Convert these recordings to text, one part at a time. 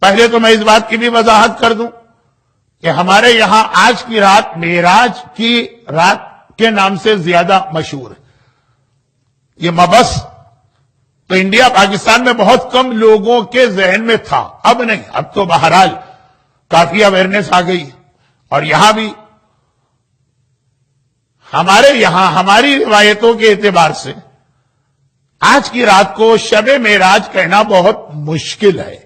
پہلے تو میں اس بات کی بھی وضاحت کر دوں کہ ہمارے یہاں آج کی رات معراج کی رات کے نام سے زیادہ مشہور ہے. یہ مبس تو انڈیا پاکستان میں بہت کم لوگوں کے ذہن میں تھا، اب نہیں، اب تو بہرحال کافی اویئرنیس آ گئی. اور یہاں بھی ہمارے یہاں ہماری روایتوں کے اعتبار سے آج کی رات کو شب معراج کہنا بہت مشکل ہے.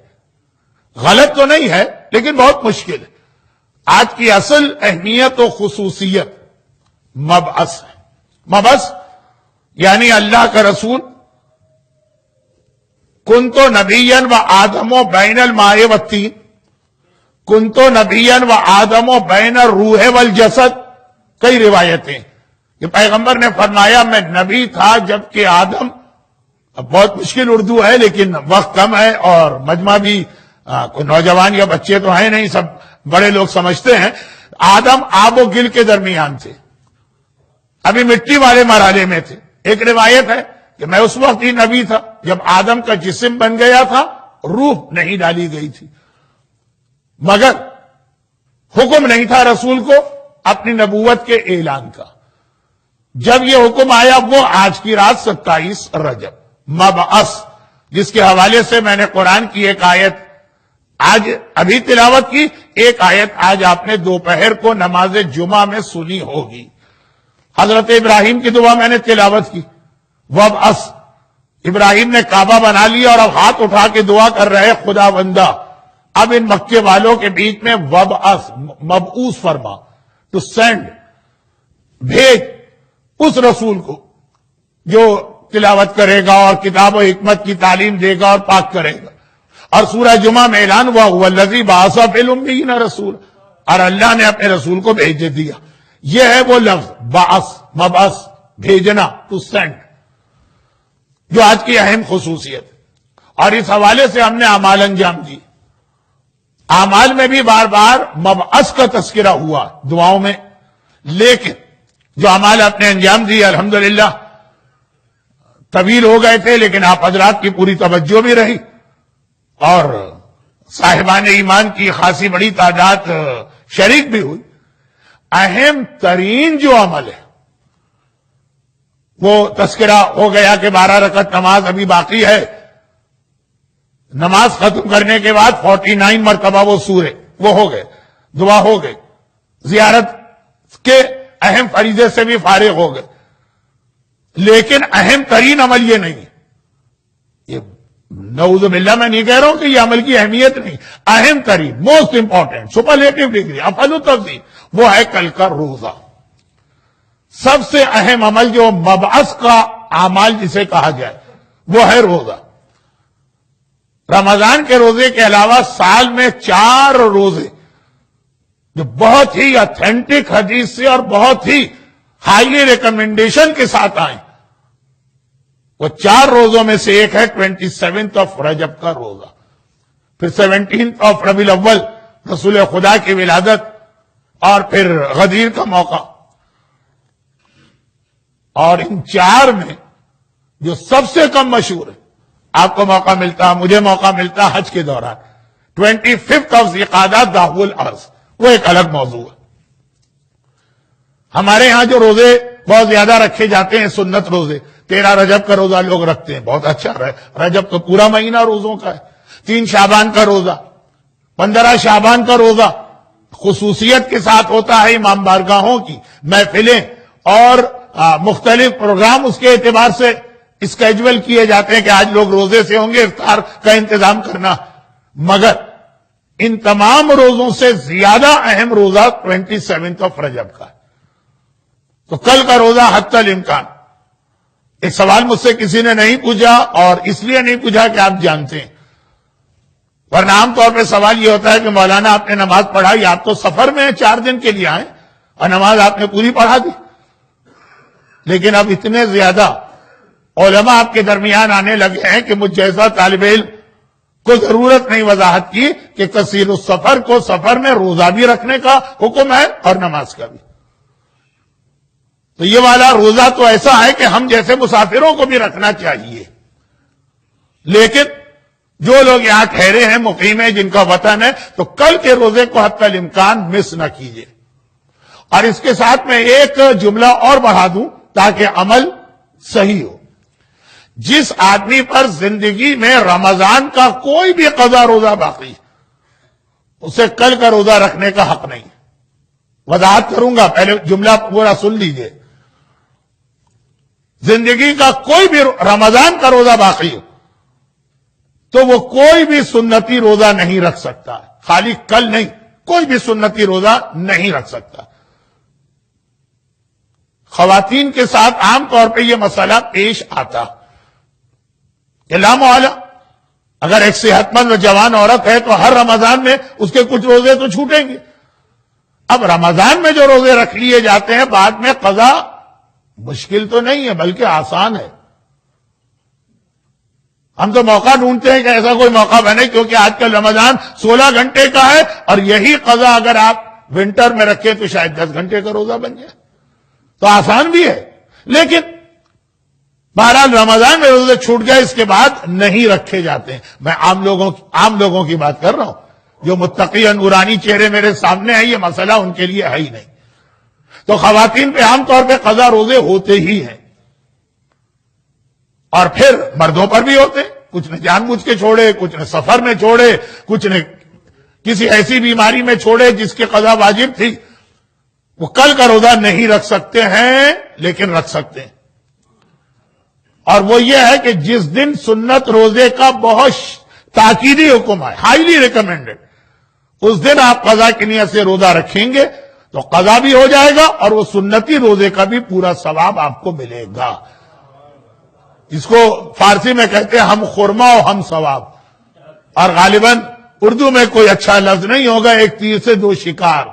غلط تو نہیں ہے لیکن بہت مشکل ہے. آج کی اصل اہمیت و خصوصیت مبعث ہے. مبعث یعنی اللہ کا رسول کنتو نبیًا و آدم و بین الماء والطین، کنتو نبیًا و آدم و بین الروح والجسد. کئی روایتیں کہ پیغمبر نے فرمایا میں نبی تھا جبکہ آدم، اب بہت مشکل اردو ہے لیکن وقت کم ہے اور مجمع بھی کوئی نوجوان یا بچے تو ہیں نہیں، سب بڑے لوگ سمجھتے ہیں. آدم آب و گل کے درمیان تھے، ابھی مٹی والے مرحلے میں تھے. ایک روایت ہے کہ میں اس وقت ہی نبی تھا جب آدم کا جسم بن گیا تھا، روح نہیں ڈالی گئی تھی، مگر حکم نہیں تھا رسول کو اپنی نبوت کے اعلان کا. جب یہ حکم آیا وہ آج کی رات 27 رجب مبعث، جس کے حوالے سے میں نے قرآن کی ایک آیت آج ابھی تلاوت کی، ایک آیت آج آپ نے دوپہر کو نماز جمعہ میں سنی ہوگی. حضرت ابراہیم کی دعا میں نے تلاوت کی، وبعث. ابراہیم نے کعبہ بنا لیا اور اب ہاتھ اٹھا کے دعا کر رہے خدا بندہ اب ان مکے والوں کے بیچ میں وبعث، مبعوث فرما، ٹو سینڈ، بھیج اس رسول کو جو تلاوت کرے گا اور کتاب و حکمت کی تعلیم دے گا اور پاک کرے گا. اور سورہ جمعہ میں اعلان ہوا هو الذی بعث فی الامیین رسول، اور اللہ نے اپنے رسول کو بھیج دیا. یہ ہے وہ لفظ بعث، مبعث، بھیجنا، ٹو سینڈ، جو آج کی اہم خصوصیت ہے. اور اس حوالے سے ہم نے اعمال انجام دی. اعمال میں بھی بار بار مبعث کا تذکرہ ہوا دعاؤں میں، لیکن جو اعمال اپنے انجام دی الحمدللہ طویل ہو گئے تھے لیکن آپ حضرات کی پوری توجہ بھی رہی اور صاحبان ایمان کی خاصی بڑی تعداد شریک بھی ہوئی. اہم ترین جو عمل ہے وہ تذکرہ ہو گیا کہ 12 رکعت نماز ابھی باقی ہے. نماز ختم کرنے کے بعد 49 مرتبہ وہ سورے وہ ہو گئے، دعا ہو گئی، زیارت کے اہم فریضے سے بھی فارغ ہو گئے. لیکن اہم ترین عمل یہ نہیں، یہ نعوذ باللہ میں نہیں کہہ رہا ہوں کہ یہ عمل کی اہمیت نہیں، اہم ترین، موسٹ امپورٹنٹ، سپرلیٹو ڈگری، افضل التفضیل، وہ ہے کل کا روزہ. سب سے اہم عمل جو مبعث کا اعمال جسے کہا جائے وہ ہے روزہ. رمضان کے روزے کے علاوہ سال میں 4 روزے جو بہت ہی اتھینٹک حدیث سے اور بہت ہی ہائیلی ریکمنڈیشن کے ساتھ آئیں، وہ 4 روزوں میں سے ایک ہے 27 رجب کا روزہ، پھر 17 ربیع الاول رسول خدا کی ولادت، اور پھر غدیر کا موقع. اور ان 4 میں جو سب سے کم مشہور ہے، آپ کو موقع ملتا، مجھے موقع ملتا حج کے دوران، 25 ذی-القعدہ دعو الارض، وہ ایک الگ موضوع ہے. ہمارے ہاں جو روزے بہت زیادہ رکھے جاتے ہیں سنت روزے، 13 رجب کا روزہ لوگ رکھتے ہیں، بہت اچھا. رجب تو پورا مہینہ روزوں کا ہے. 3 شعبان کا روزہ، 15 شعبان کا روزہ خصوصیت کے ساتھ ہوتا ہے. امام بارگاہوں کی محفلیں اور مختلف پروگرام اس کے اعتبار سے اسکیجول کیے جاتے ہیں کہ آج لوگ روزے سے ہوں گے، افطار کا انتظام کرنا. مگر ان تمام روزوں سے زیادہ اہم روزہ 27 رجب کا ہے. تو کل کا روزہ حتی الامکان. ایک سوال مجھ سے کسی نے نہیں پوچھا، اور اس لیے نہیں پوچھا کہ آپ جانتے ہیں، ورنہ عام طور پہ سوال یہ ہوتا ہے کہ مولانا آپ نے نماز پڑھائی، آپ تو سفر میں 4 دن کے لیے آئے اور نماز آپ نے پوری پڑھا دی. لیکن اب اتنے زیادہ علماء آپ کے درمیان آنے لگے ہیں کہ مجھ جیسا طالب علم کو ضرورت نہیں وضاحت کی کہ کثیر السفر کو سفر میں روزہ بھی رکھنے کا حکم ہے اور نماز کا بھی. تو یہ والا روزہ تو ایسا ہے کہ ہم جیسے مسافروں کو بھی رکھنا چاہیے، لیکن جو لوگ یہاں ٹھہرے ہیں، مقیم ہیں، جن کا وطن ہے، تو کل کے روزے کو حتی الامکان مس نہ کیجیے۔ اور اس کے ساتھ میں ایک جملہ اور بڑھا دوں تاکہ عمل صحیح ہو۔ جس آدمی پر زندگی میں رمضان کا کوئی بھی قضا روزہ باقی، اسے کل کا روزہ رکھنے کا حق نہیں۔ وضاحت کروں گا، پہلے جملہ پورا سن لیجئے۔ زندگی کا کوئی بھی رمضان کا روزہ باقی ہو تو وہ کوئی بھی سنتی روزہ نہیں رکھ سکتا، خالی کل نہیں، کوئی بھی سنتی روزہ نہیں رکھ سکتا۔ خواتین کے ساتھ عام طور پہ یہ مسئلہ پیش آتا کہ لا محالہ اگر ایک صحت مند و جوان عورت ہے تو ہر رمضان میں اس کے کچھ روزے تو چھوٹیں گے۔ اب رمضان میں جو روزے رکھ لیے جاتے ہیں بعد میں قضا مشکل تو نہیں ہے بلکہ آسان ہے۔ ہم تو موقع ڈھونڈتے ہیں کہ ایسا کوئی موقع بنے، کیونکہ آج کل رمضان 16 گھنٹے کا ہے اور یہی قضا اگر آپ ونٹر میں رکھیں تو شاید 10 گھنٹے کا روزہ بن جائے، تو آسان بھی ہے۔ لیکن بہرحال رمضان میں روزے چھوٹ گئے، اس کے بعد نہیں رکھے جاتے ہیں۔ میں عام لوگوں کی بات کر رہا ہوں، جو متقی نورانی چہرے میرے سامنے ہیں، یہ مسئلہ ان کے لیے ہے ہی نہیں۔ تو خواتین پہ عام طور پہ قضا روزے ہوتے ہی ہیں، اور پھر مردوں پر بھی ہوتے، کچھ نے جان بوجھ کے چھوڑے، کچھ نے سفر میں چھوڑے، کچھ نے کسی ایسی بیماری میں چھوڑے جس کی قضا واجب تھی۔ وہ کل کا روزہ نہیں رکھ سکتے ہیں لیکن رکھ سکتے ہیں، اور وہ یہ ہے کہ جس دن سنت روزے کا بہت تاکیدی حکم ہے، ہائیلی ریکمینڈڈ، اس دن آپ قضا کی نیت سے روزہ رکھیں گے تو قضا بھی ہو جائے گا اور وہ سنتی روزے کا بھی پورا ثواب آپ کو ملے گا۔ اس کو فارسی میں کہتے ہیں ہم خرما و ہم ثواب، اور غالباً اردو میں کوئی اچھا لفظ نہیں ہوگا، ایک تیر سے دو شکار۔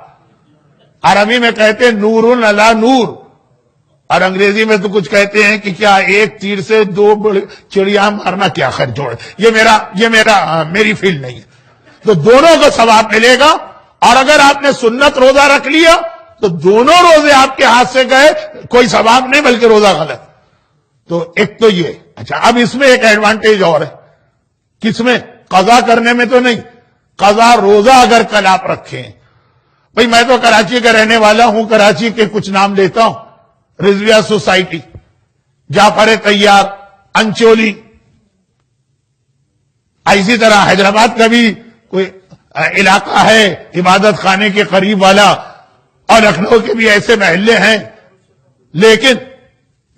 عربی میں کہتے ہیں نور علی نور، اور انگریزی میں تو کچھ کہتے ہیں کہ کیا ایک تیر سے دو چڑیا مارنا کیا خیر جوڑ۔ میری فیلڈ نہیں ہے۔ تو دونوں کو ثواب ملے گا، اور اگر آپ نے سنت روزہ رکھ لیا تو دونوں روزے آپ کے ہاتھ سے گئے، کوئی ثواب نہیں بلکہ روزہ غلط۔ تو ایک تو یہ، اچھا اب اس میں ایک ایڈوانٹیج اور ہے، کس میں؟ قضا کرنے میں تو نہیں، قضا روزہ اگر کل آپ رکھیں۔ بھئی میں تو کراچی کا رہنے والا ہوں، کراچی کے کچھ نام لیتا ہوں، رضویہ سوسائٹی، جعفر طیار، انچولی، اسی طرح حیدرآباد کا بھی کوئی علاقہ ہے عبادت خانے کے قریب والا، اور لکھنؤ کے بھی ایسے محلے ہیں۔ لیکن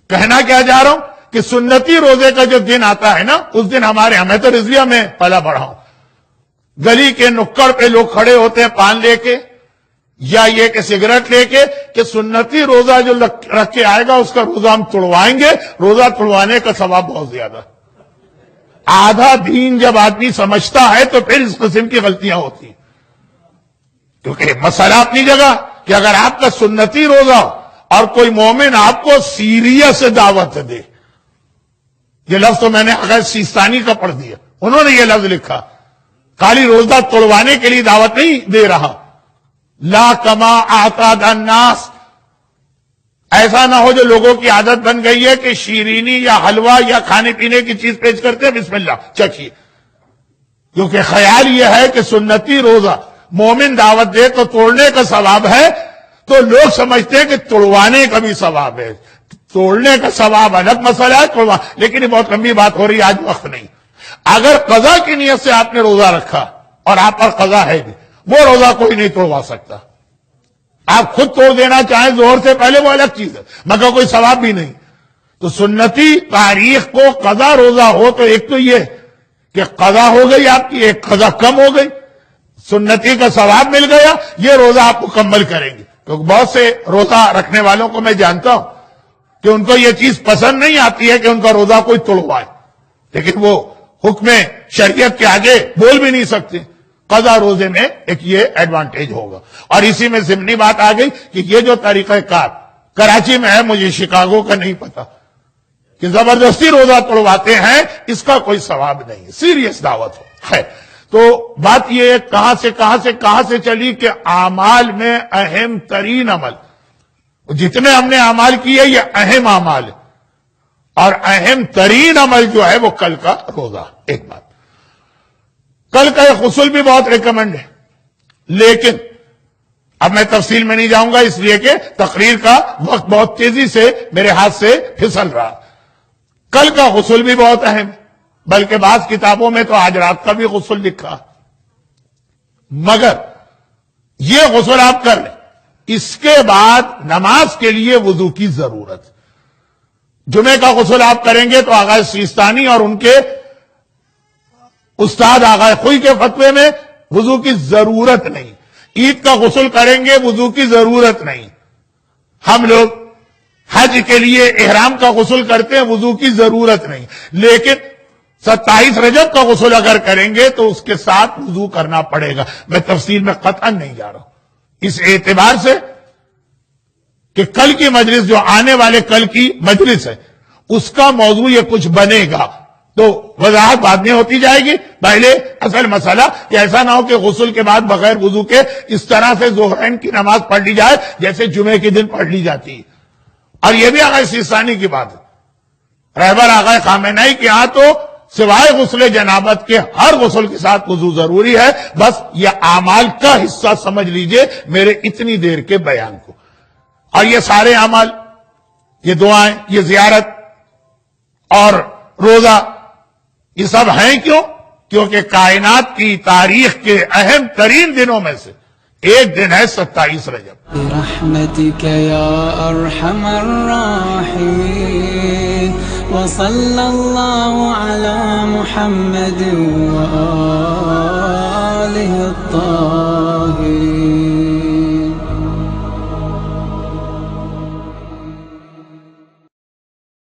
کہنا کیا جا رہا ہوں کہ سنتی روزے کا جو دن آتا ہے نا، اس دن میں تو رضویہ میں پلا بڑھا ہوں، گلی کے نکڑ پہ لوگ کھڑے ہوتے ہیں پان لے کے یا یہ کہ سگریٹ لے کے، کہ سنتی روزہ جو رکھ کے آئے گا اس کا روزہ ہم توڑوائیں گے۔ روزہ توڑوانے کا ثواب بہت زیادہ۔ آدھا دین جب آدمی سمجھتا ہے تو پھر اس قسم کی غلطیاں ہوتی ہیں، کیونکہ مسئلہ اپنی جگہ کہ اگر آپ کا سنتی روزہ اور کوئی مومن آپ کو سیریس سے دعوت دے، یہ لفظ تو میں نے اگر سیستانی کا پڑھ دیا، انہوں نے یہ لفظ لکھا، خالی روزہ توڑوانے کے لیے دعوت نہیں دے رہا، لا کما اعتاد الناس، ایسا نہ ہو جو لوگوں کی عادت بن گئی ہے کہ شیرینی یا حلوہ یا کھانے پینے کی چیز پیش کرتے ہیں، بسم اللہ چکھیے، کیونکہ خیال یہ ہے کہ سنتی روزہ مومن دعوت دے تو توڑنے کا ثواب ہے، تو لوگ سمجھتے ہیں کہ توڑوانے کا بھی ثواب ہے۔ توڑنے کا ثواب الگ مسئلہ ہے، لیکن یہ بہت لمبی بات ہو رہی ہے، آج وقت نہیں۔ اگر قضا کی نیت سے آپ نے روزہ رکھا اور آپ پر قضا ہے بھی، وہ روزہ کوئی نہیں توڑوا سکتا۔ آپ خود توڑ دینا چاہیں زہر سے پہلے وہ الگ چیز ہے، مگر کوئی ثواب بھی نہیں۔ تو سنتی تاریخ کو قضا روزہ ہو تو ایک تو یہ کہ قضا ہو گئی آپ کی، ایک قضا کم ہو گئی، سنتی کا ثواب مل گیا، یہ روزہ آپ مکمل کریں گے۔ کیونکہ بہت سے روزہ رکھنے والوں کو میں جانتا ہوں کہ ان کو یہ چیز پسند نہیں آتی ہے کہ ان کا روزہ کوئی توڑوائے، لیکن وہ حکم شریعت کے آگے بول بھی نہیں سکتے۔ قضا روزے میں ایک یہ ایڈوانٹیج ہوگا، اور اسی میں ضمنی بات آ گئی کہ یہ جو طریقہ کار کراچی میں ہے، مجھے شکاگو کا نہیں پتا، کہ زبردستی روزہ توڑواتے ہیں، اس کا کوئی ثواب نہیں، سیریس دعوت ہے۔ تو بات یہ کہاں سے چلی کہ اعمال میں اہم ترین عمل، جتنے ہم نے اعمال کیے یہ اہم اعمال ہے، اور اہم ترین عمل جو ہے وہ کل کا روزہ۔ ایک بات کل کا ایک غسل بھی بہت ریکمنڈ ہے، لیکن اب میں تفصیل میں نہیں جاؤں گا اس لیے کہ تقریر کا وقت بہت تیزی سے میرے ہاتھ سے پھسل رہا۔ کل کا غسل بھی بہت اہم، بلکہ بعض کتابوں میں تو آج رات کا بھی غسل لکھا، مگر یہ غسل آپ کر لیں، اس کے بعد نماز کے لیے وضو کی ضرورت۔ جمعے کا غسل آپ کریں گے تو آغا سیستانی اور ان کے استاد آغا خوئی کے فتوے میں وضو کی ضرورت نہیں۔ عید کا غسل کریں گے، وضو کی ضرورت نہیں۔ ہم لوگ حج کے لیے احرام کا غسل کرتے ہیں، وضو کی ضرورت نہیں، لیکن 27 رجب کا غسل اگر کریں گے تو اس کے ساتھ وضو کرنا پڑے گا۔ میں تفصیل میں قطعا نہیں جا رہا ہوں، اس اعتبار سے کہ کل کی مجلس جو آنے والے کل کی مجلس ہے اس کا موضوع یہ کچھ بنے گا، تو وضاحت بعد میں ہوتی جائے گی۔ پہلے اصل مسئلہ کہ ایسا نہ ہو کہ غسل کے بعد بغیر وضو کے اس طرح سے ظہرین کی نماز پڑھ لی جائے جیسے جمعے کے دن پڑھ لی جاتی ہے۔ اور یہ بھی آغا سیستانی کی بات ہے، رہبر آغا خامنہئی کے ہاں تو سوائے غسل جنابت کے ہر غسل کے ساتھ وضو ضروری ہے۔ بس یہ اعمال کا حصہ سمجھ لیجئے میرے اتنی دیر کے بیان کو۔ اور یہ سارے اعمال، یہ دعائیں، یہ زیارت اور روزہ، یہ سب ہیں کیوں؟ کیونکہ کائنات کی تاریخ کے اہم ترین دنوں میں سے ایک دن ہے 27 رجب۔ برحمتك يا أرحم الراحمين وصلى الله على محمد وآله الطاهرين